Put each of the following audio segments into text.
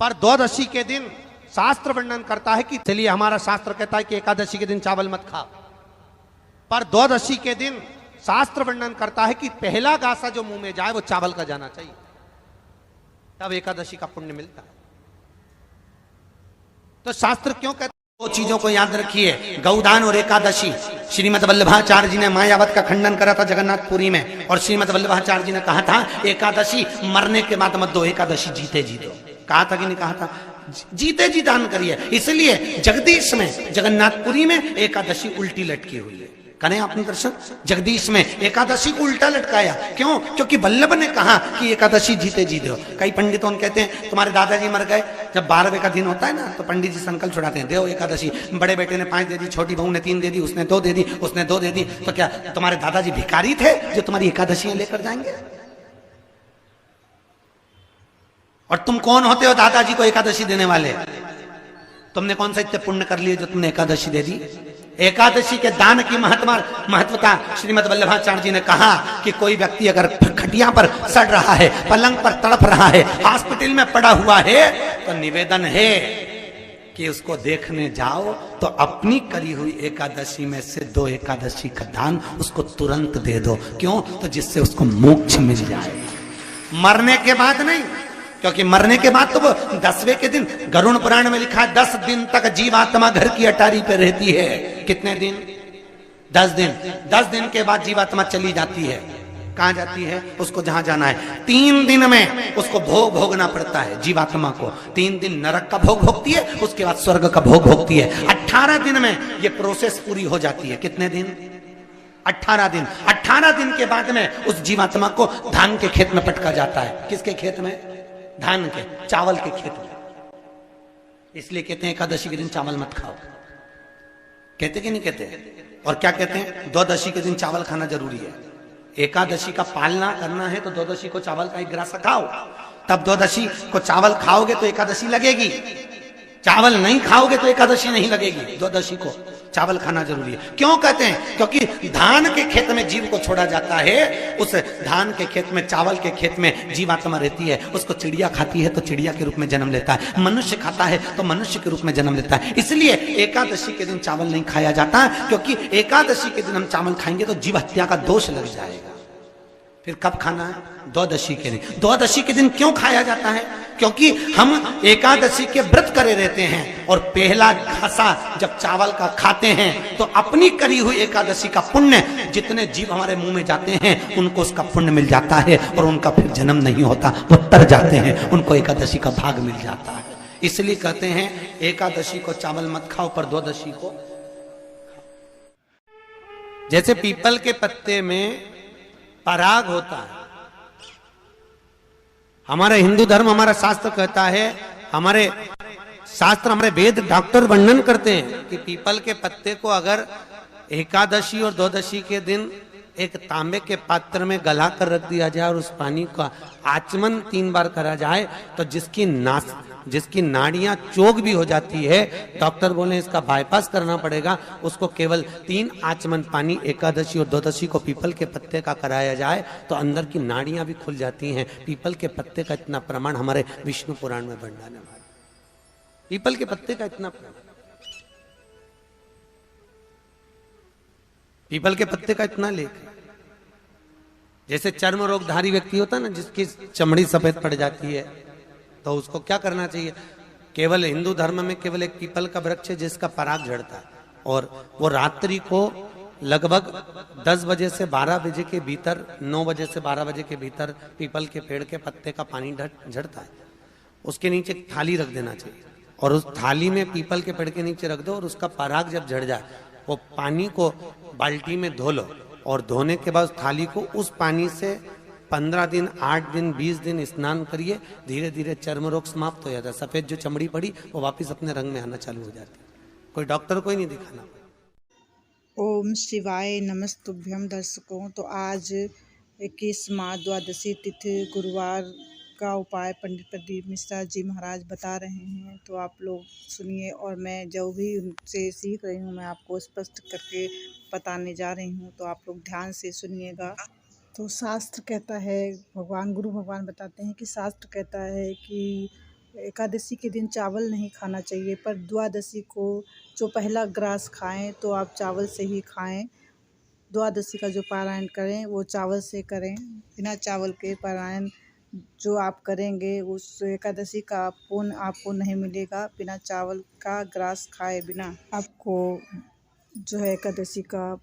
पर द्वादशी के दिन शास्त्र वर्णन करता है कि चलिए हमारा शास्त्र कहता है कि एकादशी के दिन चावल मत खाओ, पर द्वादशी के दिन शास्त्र वर्णन करता है कि पहला गासा जो मुंह में जाए वो चावल का जाना चाहिए, तब एकादशी का पुण्य मिलता है। तो शास्त्र क्यों कहते हैं? दो चीजों को याद रखिए, गौदान और एकादशी। श्रीमद् वल्लभाचार्य जी ने मायावत का खंडन करा था जगन्नाथपुरी में, और श्रीमद् वल्लभाचार्य जी ने कहा था एकादशी मरने के बाद मत दो, एकादशी जीते जी दो। कहा था कि नहीं कहा था? जीते जी दान करिए। इसलिए जगदीश में जगन्नाथपुरी में एकादशी उल्टी लटकी हुई है। करें आपने दर्शन? जगदीश में एकादशी को उल्टा लटकाया, क्यों? क्योंकि वल्लभ ने कहा कि एकादशी जीते जी दो। कई पंडितों कहते हैं तुम्हारे दादाजी मर गए, जब 12वें का दिन होता है ना तो पंडित जी संकल्प छुड़ाते हैं, दो एकादशी। बड़े बेटे ने 5 दे दी, छोटी बहू ने 3 दे दी, उसने 2 दे दी, उसने 2 दे दी, तो क्या तुम्हारे दादाजी भिखारी थे जो तुम्हारी एकादशियां लेकर जाएंगे? और तुम कौन होते हो दादाजी को एकादशी देने वाले? तुमने कौन सा इतने पुण्य कर लिए जो तुमने एकादशी दे दी? एकादशी के दान की महत्वता श्रीमद् वल्लभाचार्य जी ने कहा कि कोई व्यक्ति अगर खटिया पर सड़ रहा है, पलंग पर तड़प रहा है, हॉस्पिटल में पड़ा हुआ है, तो निवेदन है कि उसको देखने जाओ तो अपनी करी हुई एकादशी में से 2 एकादशी का दान उसको तुरंत दे दो। क्यों? तो जिससे उसको मोक्ष मिल जाए, मरने के बाद नहीं। क्योंकि मरने के बाद तो वो 10वें के दिन, गरुड़ पुराण में लिखा है 10 दिन तक जीवात्मा घर की अटारी पे रहती है। कितने दिन? 10 दिन। 10 दिन के बाद जीवात्मा चली जाती है। कहां जाती है? उसको जहां जाना है। 3 दिन में उसको भोग भोगना पड़ता है जीवात्मा को। 3 दिन नरक का भोग भोगती है, उसके बाद स्वर्ग का भोग भोगती है। 18 दिन में ये प्रोसेस पूरी हो जाती है। कितने दिन? 18 दिन। 18 दिन के बाद में उस जीवात्मा को धान के खेत में पटका जाता है। किसके खेत में? धान के, चावल के खेत में। इसलिए कहते हैं एकादशी के दिन चावल मत खाओ। कहते कि नहीं कहते? और क्या कहते हैं? द्वादशी के दिन चावल खाना जरूरी है। एकादशी का पालना करना है तो द्वादशी को चावल का 1 ग्रास खाओ, तब द्वादशी को चावल खाओगे तो एकादशी लगेगी। चावल नहीं खाओगे तो एकादशी नहीं लगेगी। द्वादशी को चावल खाना जरूरी है। क्यों कहते हैं? क्योंकि धान के खेत में जीव को छोड़ा जाता है, उस धान के खेत में, चावल के खेत में जीवात्मा रहती है। उसको चिड़िया खाती है तो चिड़िया के रूप में जन्म लेता है, मनुष्य खाता है तो मनुष्य के रूप में जन्म लेता है। इसलिए एकादशी के दिन चावल नहीं खाया जाता, क्योंकि एकादशी के दिन हम चावल खाएंगे तो जीव हत्या का दोष लग जाएगा। फिर कब खाना है? द्वादशी के दिन। द्वादशी के दिन क्यों खाया जाता है? क्योंकि हम एकादशी के व्रत करे रहते हैं, और पहला घासा जब चावल का खाते हैं तो अपनी करी हुई एकादशी का पुण्य, जितने जीव हमारे मुंह में जाते हैं उनको उसका पुण्य मिल जाता है, और उनका फिर जन्म नहीं होता, वो तर जाते हैं, उनको एकादशी का भाग मिल जाता है। इसलिए कहते हैं एकादशी को चावल मत खाओ, पर द्वादशी को। जैसे पीपल के पत्ते में पराग होता है, हमारा हिंदू धर्म, हमारा शास्त्र कहता है, हमारे शास्त्र, हमारे वेद, डॉक्टर वर्णन करते हैं कि पीपल के पत्ते को अगर एकादशी और द्वादशी के दिन एक तांबे के पात्र में गला कर रख दिया जाए और उस पानी का आचमन 3 बार करा जाए तो जिसकी नाड़ियां चोक भी हो जाती है, डॉक्टर बोले इसका बाईपास करना पड़ेगा, उसको केवल 3 आचमन पानी एकादशी और द्वादशी को पीपल के पत्ते का कराया जाए तो अंदर की नाड़ियां भी खुल जाती हैं। पीपल के पत्ते का इतना प्रमाण हमारे विष्णु पुराण में वर्णन है। पीपल के पत्ते का इतना प्रमाण, पीपल के पत्ते का इतना लेख। जैसे चर्म रोगधारी व्यक्ति होता है ना, जिसकी चमड़ी सफेद पड़ जाती है, तो उसको क्या करना चाहिए? केवल हिंदू धर्म में केवल एक पीपल का वृक्ष है जिसका पराग झड़ता है, और वो रात्रि को लगभग 10 बजे से 12 बजे के भीतर, 9 बजे से 12 बजे के भीतर पीपल के पेड़ के पत्ते का पानी झड़ता है। उसके नीचे एक थाली रख देना चाहिए, और उस थाली में पीपल के पेड़ के नीचे रख दो, और उसका पराग जब झड़ जाए वो पानी को बाल्टी में धो लो, और धोने के बाद थाली को उस पानी से 15 दिन, 8 दिन, 20 दिन स्नान करिए। धीरे धीरे चर्म रोग समाप्त हो जाता है। सफेद जो चमड़ी पड़ी वो वापस अपने रंग में आना चालू हो जाती है। कोई डॉक्टर को ही नहीं दिखाना। ओम शिवाय नमस्तुभ्यम। दर्शकों, तो आज 21 मार्च द्वादशी तिथि गुरुवार का उपाय पंडित प्रदीप मिश्रा जी महाराज बता रहे हैं, तो आप लोग सुनिए, और मैं जो भी उनसे सीख रही हूँ मैं आपको स्पष्ट करके बताने जा रही हूँ, तो आप लोग ध्यान से सुनिएगा। तो शास्त्र कहता है, गुरु भगवान बताते हैं कि शास्त्र कहता है कि एकादशी के दिन चावल नहीं खाना चाहिए, पर द्वादशी को जो पहला ग्रास खाएं तो आप चावल से ही खाएं। द्वादशी का जो पारायण करें वो चावल से करें। बिना चावल के पारायण जो आप करेंगे उस एकादशी का पुण्य आपको नहीं मिलेगा। बिना चावल का ग्रास खाए बिना आपको जो है एकादशी का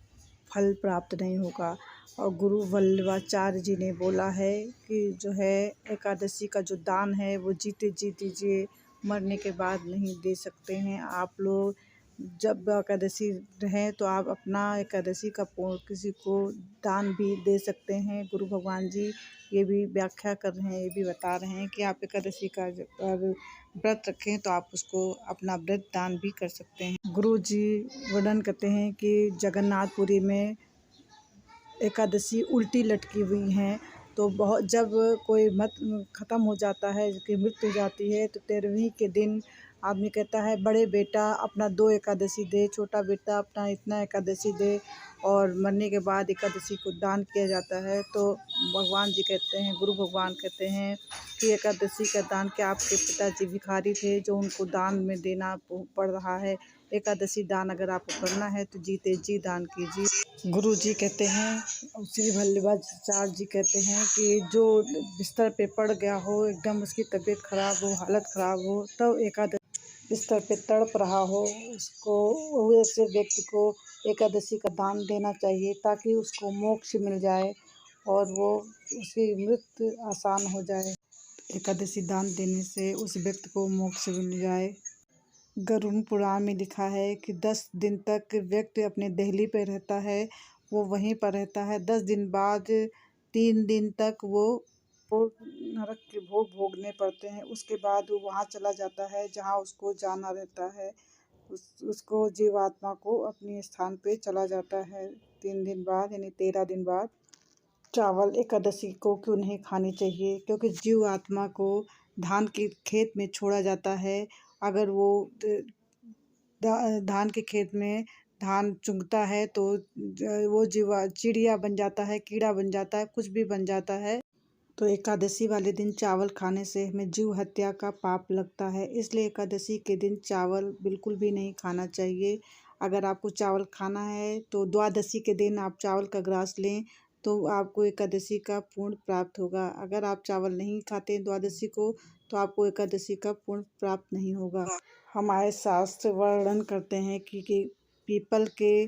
फल प्राप्त नहीं होगा। और गुरु वल्लभाचार्य जी ने बोला है कि जो है एकादशी का जो दान है वो जीते जी दीजिए, मरने के बाद नहीं दे सकते हैं। आप लोग जब एकादशी रहें तो आप अपना एकादशी का किसी को दान भी दे सकते हैं। गुरु भगवान जी ये भी व्याख्या कर रहे हैं, ये भी बता रहे हैं कि आप एकादशी का व्रत रखें तो आप उसको अपना व्रत दान भी कर सकते हैं। गुरु जी वर्णन करते हैं कि जगन्नाथपुरी में एकादशी उल्टी लटकी हुई हैं, तो बहुत जब कोई मत ख़त्म हो जाता है, कि मृत्यु हो जाती है, तो 13वीं के दिन आदमी कहता है बड़े बेटा अपना 2 एकादशी दे, छोटा बेटा अपना इतना एकादशी दे, और मरने के बाद एकादशी को दान किया जाता है। तो भगवान जी कहते हैं, गुरु भगवान कहते हैं कि एकादशी का दान क्या आपके पिताजी भिखारी थे जो उनको दान में देना पड़ रहा है। एकादशी दान अगर आपको करना है तो जीते जी दान कीजिए। गुरु जी कहते हैं, श्री वल्लभाचार्य जी कहते हैं कि जो बिस्तर पे पड़ गया हो, एकदम उसकी तबीयत खराब हो, हालत ख़राब हो, तब एकादशी बिस्तर पे तड़प रहा हो, उसको वैसे व्यक्ति को एकादशी का दान देना चाहिए ताकि उसको मोक्ष मिल जाए और वो उसकी मृत्यु आसान हो जाए। एकादशी दान देने से उस व्यक्ति को मोक्ष मिल जाए। गरुड़ पुराण में लिखा है कि 10 दिन तक व्यक्ति अपने देहली पे रहता है, वो वहीं पर रहता है। 10 दिन बाद 3 दिन तक वो नरक के भोग भोगने पड़ते हैं। उसके बाद वो वहाँ चला जाता है जहाँ उसको जाना रहता है। उसको जीवात्मा को अपने स्थान पे चला जाता है 3 दिन बाद, यानी 13 दिन बाद। चावल एकादशी को क्यों नहीं खानी चाहिए? क्योंकि जीव आत्मा को धान के खेत में छोड़ा जाता है। अगर वो धान के खेत में धान चुगता है तो वो जीवा चिड़िया बन जाता है, कीड़ा बन जाता है, कुछ भी बन जाता है। तो एकादशी वाले दिन चावल खाने से हमें जीव हत्या का पाप लगता है, इसलिए एकादशी के दिन चावल बिल्कुल भी नहीं खाना चाहिए। अगर आपको चावल खाना है तो द्वादशी के दिन आप चावल का ग्रास लें तो आपको एकादशी का पुण्य प्राप्त होगा। अगर आप चावल नहीं खाते द्वादशी को तो आपको एकादशी का पुण्य प्राप्त नहीं होगा। हमारे शास्त्र वर्णन करते हैं कि पीपल के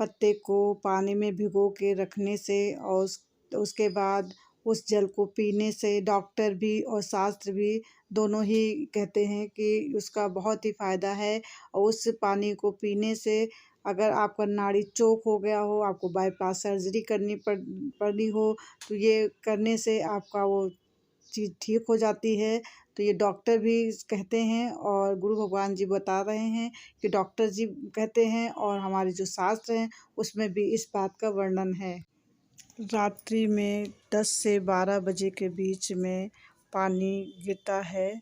पत्ते को पानी में भिगो के रखने से और उसके बाद उस जल को पीने से डॉक्टर भी और शास्त्र भी दोनों ही कहते हैं कि उसका बहुत ही फ़ायदा है। और उस पानी को पीने से अगर आपका नाड़ी चौक हो गया हो, आपको बाईपास सर्जरी करनी पड़ी हो, तो ये करने से आपका वो चीज़ ठीक हो जाती है। तो ये डॉक्टर भी कहते हैं और गुरु भगवान जी बता रहे हैं कि डॉक्टर जी कहते हैं और हमारे जो शास्त्र हैं उसमें भी इस बात का वर्णन है। रात्रि में 10 से 12 बजे के बीच में पानी गिरता है।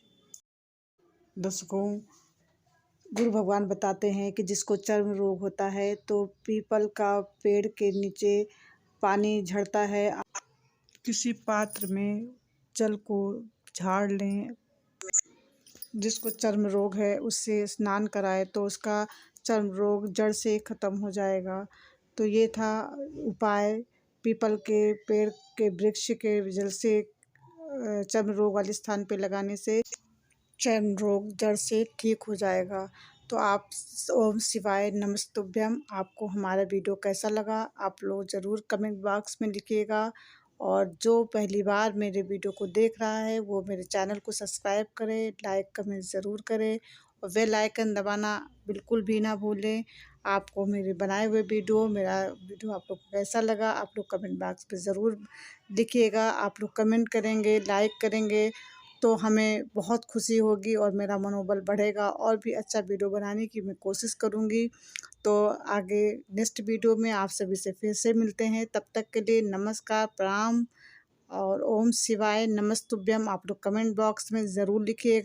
दर्शकों, गुरु भगवान बताते हैं कि जिसको चर्म रोग होता है तो पीपल का पेड़ के नीचे पानी झड़ता है। किसी पात्र में जल को झाड़ लें, जिसको चर्म रोग है उससे स्नान कराए तो उसका चर्म रोग जड़ से ख़त्म हो जाएगा। तो ये था उपाय, पीपल के पेड़ के वृक्ष के जल से चर्म रोग वाले स्थान पे लगाने से चर्म रोग जड़ से ठीक हो जाएगा। तो आप ओम शिवाय नमस्तुभ्यम। आपको हमारा वीडियो कैसा लगा आप लोग ज़रूर कमेंट बॉक्स में लिखिएगा। और जो पहली बार मेरे वीडियो को देख रहा है वो मेरे चैनल को सब्सक्राइब करें, लाइक कमेंट ज़रूर करें और बेल आइकन दबाना बिल्कुल भी ना भूलें। आपको मेरे बनाए हुए मेरा वीडियो आप लोग को कैसा लगा आप लोग कमेंट बॉक्स पे ज़रूर लिखिएगा। आप लोग कमेंट करेंगे, लाइक करेंगे तो हमें बहुत खुशी होगी और मेरा मनोबल बढ़ेगा और भी अच्छा वीडियो बनाने की मैं कोशिश करूँगी। तो आगे नेक्स्ट वीडियो में आप सभी से फिर से मिलते हैं। तब तक के लिए नमस्कार, प्रणाम और ओम शिवाय नमस्तुभ्यम। आप लोग कमेंट बॉक्स में ज़रूर लिखिएगा।